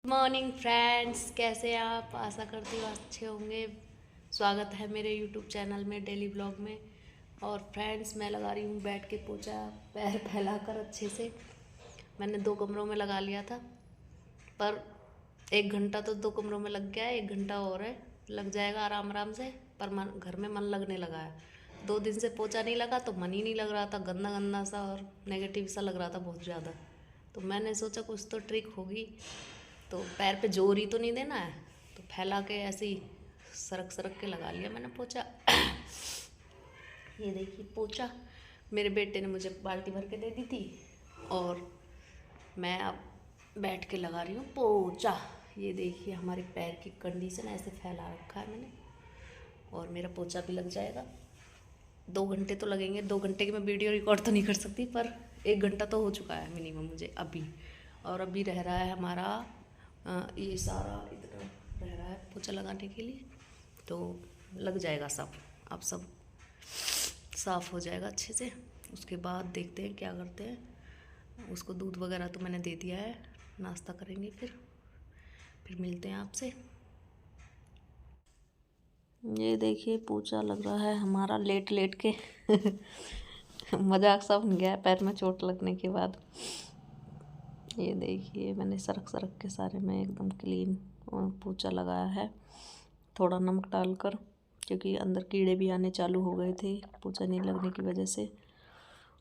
Morning friends, कैसे हैं आप? आशा करती हूँ अच्छे होंगे। स्वागत है मेरे यूट्यूब चैनल में, डेली ब्लॉग में। और फ्रेंड्स, मैं लगा रही हूँ बैठ के पोछा, पैर फैलाकर अच्छे से। मैंने 2 कमरों में लगा लिया था, पर 1 घंटा तो 2 कमरों में लग गया है। 1 घंटा और है, लग जाएगा आराम आराम से। पर घर में मन लगने लगा है। 2 दिन से पोछा नहीं लगा तो मन ही नहीं लग रहा था, गंदा गंदा सा और नेगेटिव सा लग रहा था बहुत ज़्यादा। तो मैंने सोचा कुछ तो ट्रिक होगी, तो पैर पे जोर ही तो नहीं देना है, तो फैला के ऐसे ही सरक सरक के लगा लिया मैंने पोछा। ये देखिए पोछा मेरे बेटे ने मुझे बाल्टी भर के दे दी थी, और मैं अब बैठ के लगा रही हूँ पोछा। ये देखिए हमारे पैर की कंडीशन ऐसे फैला रखा है मैंने, और मेरा पोछा भी लग जाएगा। 2 घंटे तो लगेंगे। 2 घंटे की मैं वीडियो रिकॉर्ड तो नहीं कर सकती, पर 1 घंटा तो हो चुका है मिनिमम मुझे अभी। और अभी रह रहा है हमारा ये सारा इतना रह रहा है पोछा लगाने के लिए, तो लग जाएगा सब। अब सब साफ़ हो जाएगा अच्छे से। उसके बाद देखते हैं क्या करते हैं। उसको दूध वगैरह तो मैंने दे दिया है, नाश्ता करेंगे फिर मिलते हैं आपसे। ये देखिए पोछा लग रहा है हमारा लेट लेट के। मजाक सा बन गया है पैर में चोट लगने के बाद। ये देखिए मैंने सरक सरक के सारे में एकदम क्लीन पोछा लगाया है, थोड़ा नमक डालकर, क्योंकि अंदर कीड़े भी आने चालू हो गए थे पोछा नहीं लगने की वजह से।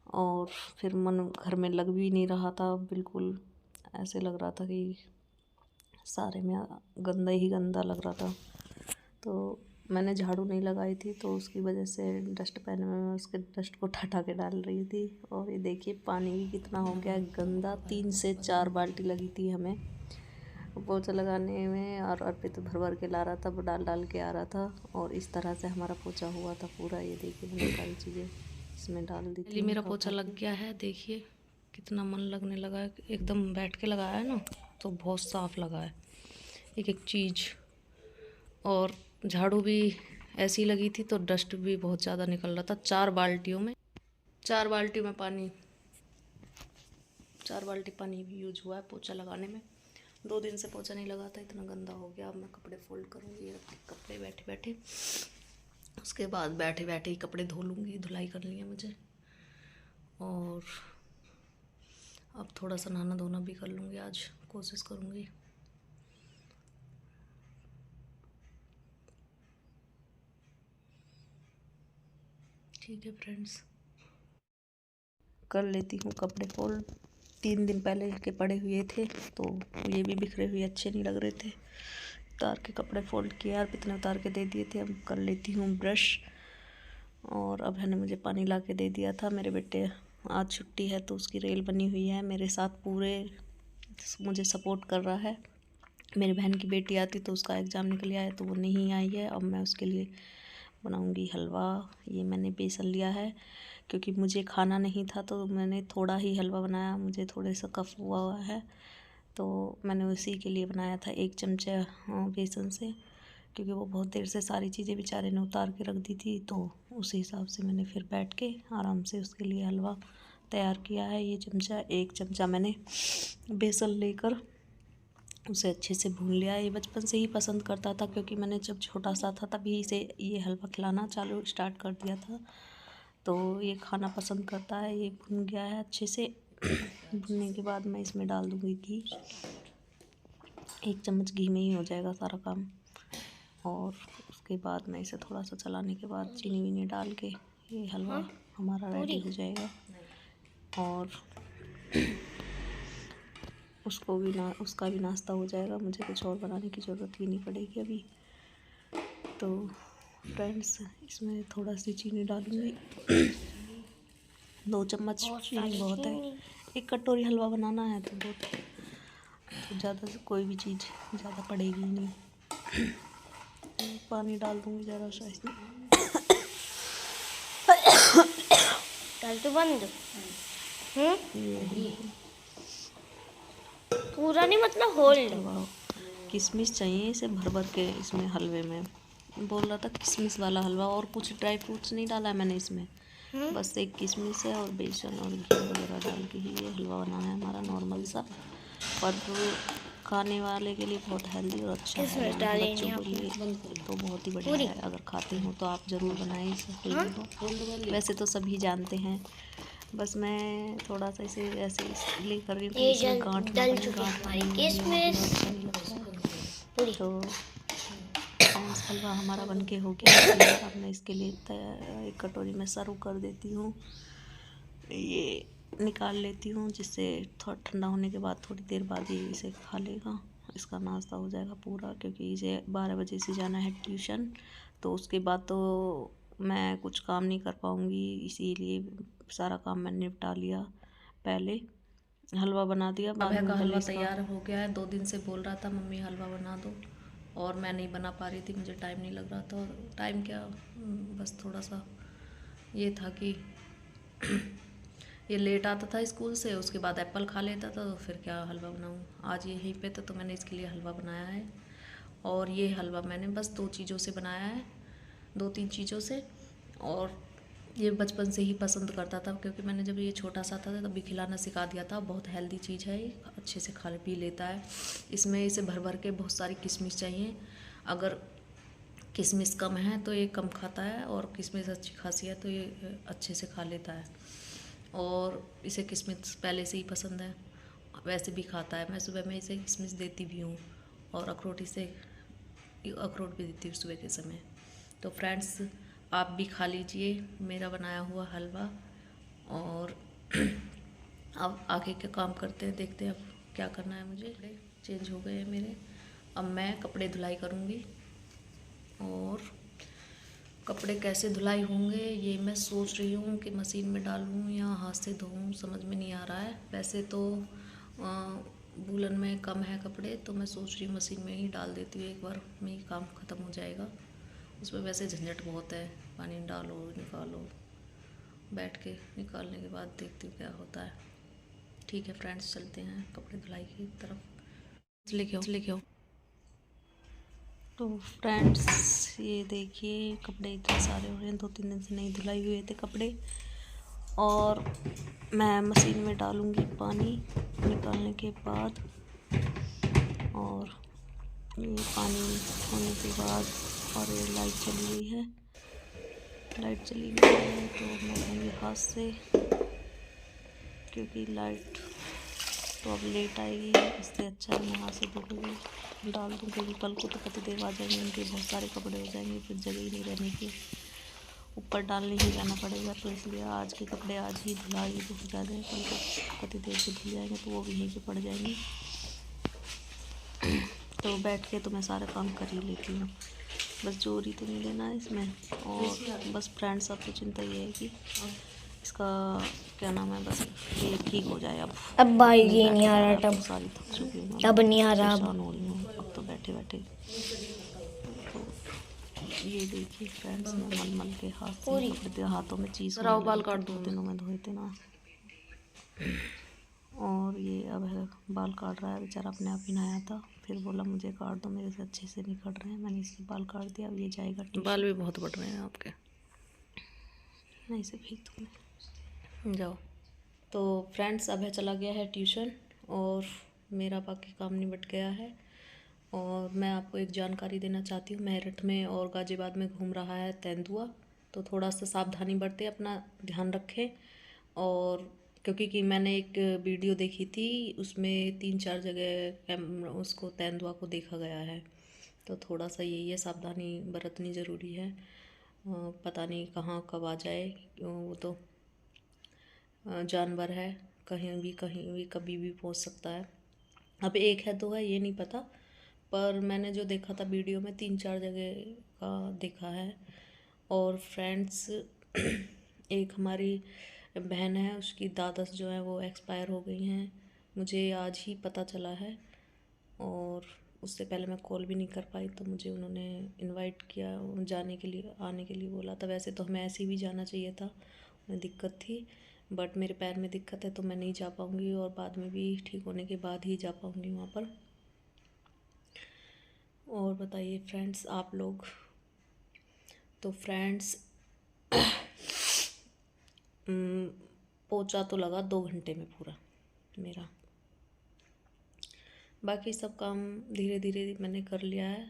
और फिर मन घर में लग भी नहीं रहा था बिल्कुल, ऐसे लग रहा था कि सारे में गंदा ही गंदा लग रहा था। तो मैंने झाड़ू नहीं लगाई थी, तो उसकी वजह से डस्ट पैन में मैं उसके डस्ट को हटा के डाल रही थी। और ये देखिए पानी भी कितना हो गया है गंदा। 3 से 4 बाल्टी लगी थी हमें पोछा लगाने में, और अर्पित भर भर के ला रहा था, वो डाल डाल के आ रहा था, और इस तरह से हमारा पोछा हुआ था पूरा। ये देखिए मैंने सारी चीज़ें इसमें डाल दी थी। मेरा पोछा लग गया है, देखिए कितना मन लगने लगा है। एकदम बैठ के लगाया है ना, तो बहुत साफ लगा है एक एक चीज़। और झाड़ू भी ऐसी लगी थी, तो डस्ट भी बहुत ज़्यादा निकल रहा था। 4 बाल्टियों में 4 बाल्टी में पानी 4 बाल्टी पानी भी यूज हुआ है पोछा लगाने में। 2 दिन से पोछा नहीं लगा था, इतना गंदा हो गया। अब मैं कपड़े फोल्ड करूँगी, कपड़े बैठे बैठे, उसके बाद बैठे बैठे ही कपड़े धो लूँगी। धुलाई करनी है मुझे, और अब थोड़ा सा नहाना धोना भी कर लूँगी, आज कोशिश करूँगी। ठीक है फ्रेंड्स, कर लेती हूँ कपड़े फोल्ड। 3 दिन पहले के पड़े हुए थे, तो ये भी बिखरे हुए अच्छे नहीं लग रहे थे। उतार के कपड़े फोल्ड किया, और इतने उतार के दे दिए थे। अब कर लेती हूँ ब्रश। और अब है मुझे पानी ला के दे दिया था मेरे बेटे, आज छुट्टी है तो उसकी रेल बनी हुई है। मेरे साथ पूरे मुझे सपोर्ट कर रहा है। मेरी बहन की बेटी आती तो उसका एग्ज़ाम निकल आया, तो वो नहीं आई है। अब मैं उसके लिए बनाऊंगी हलवा। ये मैंने बेसन लिया है, क्योंकि मुझे खाना नहीं था, तो मैंने थोड़ा ही हलवा बनाया। मुझे थोड़े सा कफ हुआ है, तो मैंने उसी के लिए बनाया था 1 चमचा बेसन से, क्योंकि वो बहुत देर से सारी चीज़ें बेचारे ने उतार के रख दी थी। तो उसी हिसाब से मैंने फिर बैठ के आराम से उसके लिए हलवा तैयार किया है। ये 1 चमचा मैंने बेसन लेकर उसे अच्छे से भून लिया। ये बचपन से ही पसंद करता था, क्योंकि मैंने जब छोटा सा था तभी इसे ये हलवा खिलाना स्टार्ट कर दिया था, तो ये खाना पसंद करता है। ये भुन गया है अच्छे से। भुनने के बाद मैं इसमें डाल दूँगी घी। 1 चम्मच घी में ही हो जाएगा सारा काम। और उसके बाद मैं इसे थोड़ा सा चलाने के बाद चीनी वीनी डाल के ये हलवा हमारा रेडी हो जाएगा। और उसका भी नाश्ता हो जाएगा। मुझे कुछ और बनाने की ज़रूरत ही नहीं पड़ेगी अभी। तो फ्रेंड्स, इसमें थोड़ा सी चीनी डालूँगी। 2 चम्मच चीनी बहुत है। 1 कटोरी हलवा बनाना है, तो ज़्यादा से कोई भी चीज़ ज़्यादा पड़ेगी नहीं। पानी डाल दूँगी ज़रा सा इसमें। डाल तो बंद। पूरा नहीं, मतलब होल्ड। किशमिश चाहिए इसे भर भर के इसमें हलवे में। बोल रहा था किशमिश वाला हलवा, और कुछ ड्राई फ्रूट्स नहीं डाला है मैंने इसमें। बस 1 किशमिश है, और बेसन और घी वगैरह डाल के ही ये हलवा बनाना है हमारा नॉर्मल सा। पर खाने वाले के लिए बहुत हेल्दी और अच्छा है, बच्चों के लिए तो बहुत ही बढ़िया है। अगर खाते हो तो आप ज़रूर बनाएं इस हलवे को। वैसे तो सभी जानते हैं, बस मैं थोड़ा सा इसे ऐसे इसलिए कर रही हूँ कि इसमें गांठ ना बने, गांठ बनेगी अच्छा नहीं लगता है। तो फ्रेंड्स हलवा हमारा बनके हो गया। अब मैं इसके लिए एक कटोरी में सर्व कर देती हूँ। ये निकाल लेती हूँ, जिससे थोड़ा ठंडा होने के बाद थोड़ी देर बाद ये इसे खा लेगा। इसका नाश्ता हो जाएगा पूरा, क्योंकि इसे 12 बजे से जाना है ट्यूशन। तो उसके बाद तो मैं कुछ काम नहीं कर पाऊँगी, इसीलिए सारा काम मैंने निपटा लिया। पहले हलवा बना दिया, बाद में हलवा तैयार हो गया है। 2 दिन से बोल रहा था मम्मी हलवा बना दो, और मैं नहीं बना पा रही थी, मुझे टाइम नहीं लग रहा था। और टाइम क्या, बस थोड़ा सा ये था कि ये लेट आता था स्कूल से, उसके बाद एप्पल खा लेता था, तो फिर क्या हलवा बनाऊँ। आज ये यहीं पे था तो मैंने इसके लिए हलवा बनाया है। और ये हलवा मैंने बस 2 चीज़ों से बनाया है, 2-3 चीज़ों से। और ये बचपन से ही पसंद करता था, क्योंकि मैंने जब ये छोटा सा था तभी खिलाना सिखा दिया था। बहुत हेल्दी चीज़ है ये, अच्छे से खा पी लेता है। इसमें इसे भर भर के बहुत सारी किशमिश चाहिए। अगर किशमिश कम है तो ये कम खाता है, और किशमिश अच्छी खासी है तो ये अच्छे से खा लेता है। और इसे किशमिश पहले से ही पसंद है, वैसे भी खाता है। मैं सुबह में इसे किशमिश देती भी हूँ, और अखरोट भी देती हूँ सुबह के समय। तो फ्रेंड्स आप भी खा लीजिए मेरा बनाया हुआ हलवा। और अब आगे के काम करते हैं, देखते हैं अब क्या करना है मुझे। कपड़े चेंज हो गए हैं मेरे, अब मैं कपड़े धुलाई करूँगी। और कपड़े कैसे धुलाई होंगे ये मैं सोच रही हूँ कि मशीन में डालूँ या हाथ से धोऊँ, समझ में नहीं आ रहा है। वैसे तो वूलन में कम है कपड़े, तो मैं सोच रही हूँ मशीन में ही डाल देती हूँ, एक बार में ही काम ख़त्म हो जाएगा। उसमें वैसे झंझट बहुत है, पानी डालो निकालो, बैठ के निकालने के बाद देखती हूँ क्या होता है। ठीक है फ्रेंड्स, चलते हैं कपड़े धुलाई की तरफ। लेके आओ। तो फ्रेंड्स ये देखिए कपड़े इतने सारे हो रहे हैं, 2-3 दिन से नहीं धुलाई हुए थे कपड़े। और मैं मशीन में डालूँगी पानी निकालने के बाद। और ये पानी होने के बाद, और ये लाइट चली गई है तो मैं धोऊँगी हाथ से, क्योंकि लाइट तो अब लेट आएगी। इससे अच्छा है मैं हाथ से धो के डाल दूँ, क्योंकि कल को तो पति देव आ जाएंगे, उनके बहुत सारे कपड़े हो जाएंगे, फिर जगह ही नहीं रहने की, ऊपर डालने ही जाना पड़ेगा। तो इसलिए आज के कपड़े आज ही धुलाई हो जाएंगे, कल को पति देव से धुल जाएंगे तो वो भी यहीं पे पड़ जाएंगे। तो बैठ के तो मैं सारा काम कर ही लेती हूँ, बस जोरी तो नहीं लेना है इसमें। और बस फ्रेंड्स आपको चिंता ये है कि इसका क्या नाम है, बस ये ठीक हो जाए। अब भाई ये नहीं आ रहा, तब सारी थक चुकी हूँ, अब नहीं आ रहा, परेशान हो रही हूँ अब तो बैठे बैठे। तो ये देखिए फ्रेंड्स, मैं मल के हाथ से कपड़े हाथों में चीज़ बाल काट 2 दिनों में धोए थे ना। और ये अब है बाल काट रहा है बेचारा, अपने आप ही नहाया था, फिर बोला मुझे काट दो, मेरे से अच्छे से नहीं कट रहे हैं। मैंने इसके बाल काट दिया, अब ये जाएगा। बाल भी बहुत बढ़ रहे हैं आपके, नहीं से फेंक दूँ, जाओ। तो फ्रेंड्स अब है चला गया है ट्यूशन, और मेरा बाकी काम निपट गया है। और मैं आपको एक जानकारी देना चाहती हूँ, मेरठ में और गाज़ियाबाद में घूम रहा है तेंदुआ, तो थोड़ा सा सावधानी बरतें, अपना ध्यान रखें। और क्योंकि मैंने एक वीडियो देखी थी, उसमें 3-4 जगह उसको तेंदुआ को देखा गया है, तो थोड़ा सा यही है, सावधानी बरतनी ज़रूरी है। पता नहीं कहाँ कब आ जाए, वो तो जानवर है, कहीं भी कभी भी पहुंच सकता है। अब 1 है 2 है ये नहीं पता, पर मैंने जो देखा था वीडियो में 3-4 जगह का देखा है। और फ्रेंड्स एक हमारी बहन है, उसकी दादस जो है वो एक्सपायर हो गई हैं, मुझे आज ही पता चला है। और उससे पहले मैं कॉल भी नहीं कर पाई, तो मुझे उन्होंने इनवाइट किया जाने के लिए, आने के लिए बोला था। वैसे तो हमें ऐसे ही भी जाना चाहिए था, उन्हें दिक्कत थी, बट मेरे पैर में दिक्कत है तो मैं नहीं जा पाऊँगी, और बाद में भी ठीक होने के बाद ही जा पाऊँगी वहाँ पर। और बताइए फ्रेंड्स आप लोग। तो फ्रेंड्स पोंछा तो लगा 2 घंटे में पूरा मेरा, बाकी सब काम धीरे धीरे मैंने कर लिया है।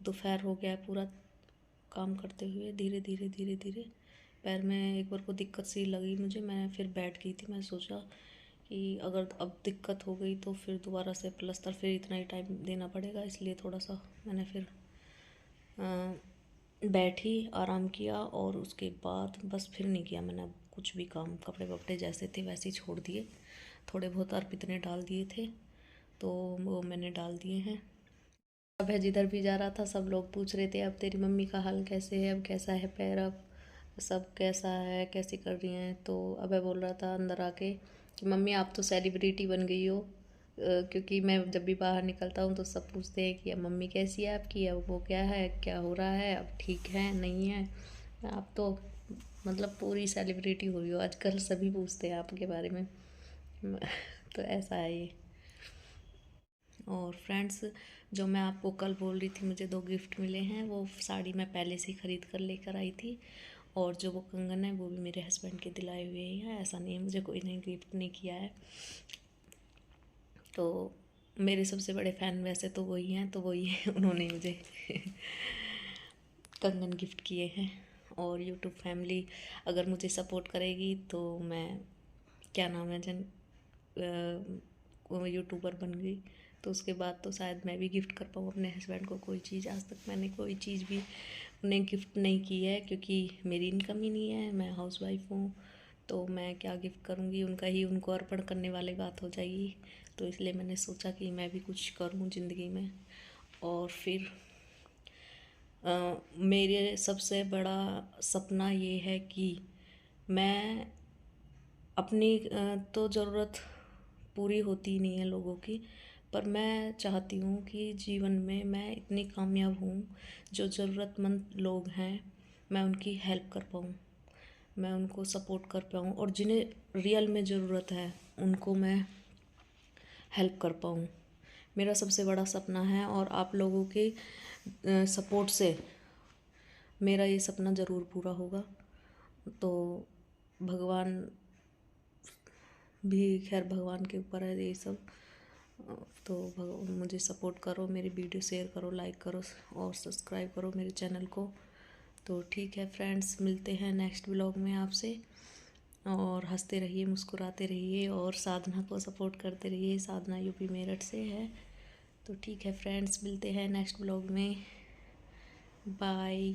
दोपहर हो गया है पूरा काम करते हुए। धीरे धीरे धीरे धीरे पैर में एक बार को दिक्कत सी लगी मुझे, मैं फिर बैठ गई थी। मैं सोचा कि अगर अब दिक्कत हो गई तो फिर दोबारा से प्लस्तर, फिर इतना ही टाइम देना पड़ेगा, इसलिए थोड़ा सा मैंने फिर बैठी, आराम किया और उसके बाद बस फिर नहीं किया मैंने अब कुछ भी काम। कपड़े वपड़े जैसे थे वैसे ही छोड़ दिए। थोड़े बहुत अर्पित ने डाल दिए थे तो वो मैंने डाल दिए हैं। अब है जिधर भी जा रहा था सब लोग पूछ रहे थे अब तेरी मम्मी का हाल कैसे है, अब कैसा है पैर, अब सब कैसा है, कैसे कर रही हैं। तो अब बोल रहा था अंदर आके कि मम्मी आप तो सेलिब्रिटी बन गई हो, क्योंकि मैं जब भी बाहर निकलता हूँ तो सब पूछते हैं कि अब मम्मी कैसी है आपकी, अब वो क्या है, क्या हो रहा है, अब ठीक है नहीं है। आप तो मतलब पूरी सेलिब्रिटी हो गई हो आजकल, सभी पूछते हैं आपके बारे में। तो ऐसा है ये। और फ्रेंड्स, जो मैं आपको कल बोल रही थी मुझे 2 गिफ्ट मिले हैं, वो साड़ी मैं पहले से ही ख़रीद कर लेकर आई थी। और जो वो कंगन है वो भी मेरे हस्बैंड के दिलाए हुए ही हैं, ऐसा नहीं है मुझे कोई ने गिफ्ट नहीं किया है। तो मेरे सबसे बड़े फ़ैन वैसे तो वही हैं, तो वही है उन्होंने मुझे कंगन गिफ्ट किए हैं। और यूट्यूब फैमिली अगर मुझे सपोर्ट करेगी तो मैं क्या नाम है यूट्यूबर बन गई तो उसके बाद तो शायद मैं भी गिफ्ट कर पाऊँ अपने हस्बैंड को कोई चीज़। आज तक मैंने कोई चीज़ भी उन्हें गिफ्ट नहीं की है, क्योंकि मेरी इनकम ही नहीं है, मैं हाउसवाइफ हूँ। तो मैं क्या गिफ्ट करूँगी, उनका ही उनको अर्पण करने वाली बात हो जाएगी। तो इसलिए मैंने सोचा कि मैं भी कुछ करूँ ज़िंदगी में। और फिर मेरे सबसे बड़ा सपना ये है कि मैं अपनी तो ज़रूरत पूरी होती नहीं है लोगों की, पर मैं चाहती हूँ कि जीवन में मैं इतनी कामयाब हूँ, जो ज़रूरतमंद लोग हैं मैं उनकी हेल्प कर पाऊँ, मैं उनको सपोर्ट कर पाऊँ, और जिन्हें रियल में ज़रूरत है उनको मैं हेल्प कर पाऊँ। मेरा सबसे बड़ा सपना है और आप लोगों के सपोर्ट से मेरा ये सपना ज़रूर पूरा होगा। तो भगवान भी, खैर भगवान के ऊपर है ये सब। तो मुझे सपोर्ट करो, मेरी वीडियो शेयर करो, लाइक करो और सब्सक्राइब करो मेरे चैनल को। तो ठीक है फ्रेंड्स, मिलते हैं नेक्स्ट व्लॉग में आपसे। और हंसते रहिए, मुस्कुराते रहिए और साधना को सपोर्ट करते रहिए। साधना यूपी मेरठ से है। तो ठीक है फ्रेंड्स, मिलते हैं नेक्स्ट व्लॉग में। बाय।